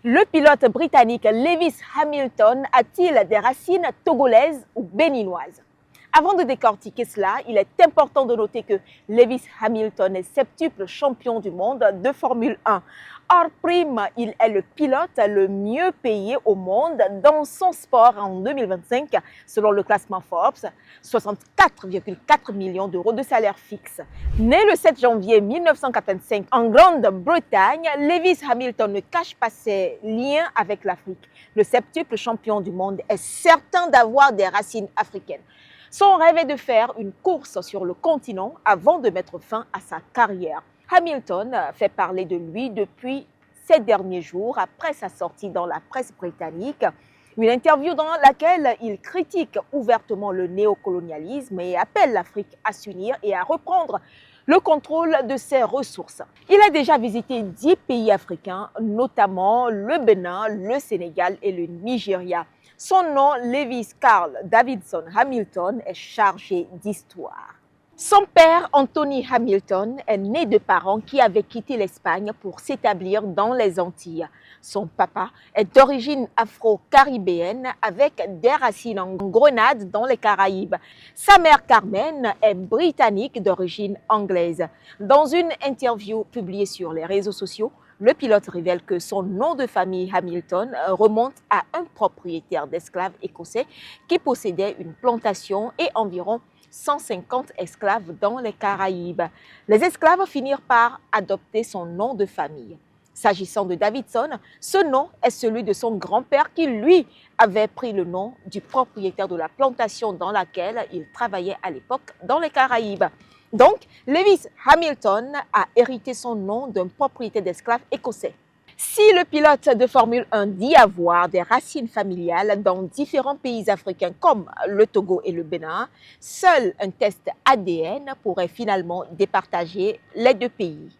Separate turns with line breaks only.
Le pilote britannique Lewis Hamilton a-t-il des racines togolaises ou béninoises? Avant de décortiquer cela, il est important de noter que Lewis Hamilton est septuple champion du monde de Formule 1. Hors prime, il est le pilote le mieux payé au monde dans son sport en 2025, selon le classement Forbes, 64,4 millions d'euros de salaire fixe. Né le 7 janvier 1985 en Grande-Bretagne, Lewis Hamilton ne cache pas ses liens avec l'Afrique. Le septuple champion du monde est certain d'avoir des racines africaines. Son rêve est de faire une course sur le continent avant de mettre fin à sa carrière. Hamilton fait parler de lui depuis ces derniers jours après sa sortie dans la presse britannique. Une interview dans laquelle il critique ouvertement le néocolonialisme et appelle l'Afrique à s'unir et à reprendre le contrôle de ses ressources. Il a déjà visité 10 pays africains, notamment le Bénin, le Sénégal et le Nigeria. Son nom, Lewis Carl Davidson Hamilton, est chargé d'histoire. Son père, Anthony Hamilton, est né de parents qui avaient quitté l'Espagne pour s'établir dans les Antilles. Son papa est d'origine afro-caribéenne avec des racines en Grenade dans les Caraïbes. Sa mère Carmen est britannique d'origine anglaise. Dans une interview publiée sur les réseaux sociaux, le pilote révèle que son nom de famille Hamilton remonte à un propriétaire d'esclaves écossais qui possédait une plantation et environ 150 esclaves dans les Caraïbes. Les esclaves finirent par adopter son nom de famille. S'agissant de Davidson, ce nom est celui de son grand-père qui, lui, avait pris le nom du propriétaire de la plantation dans laquelle il travaillait à l'époque dans les Caraïbes. Donc, Lewis Hamilton a hérité son nom d'un propriétaire d'esclaves écossais. Si le pilote de Formule 1 dit avoir des racines familiales dans différents pays africains comme le Togo et le Bénin, seul un test ADN pourrait finalement départager les deux pays.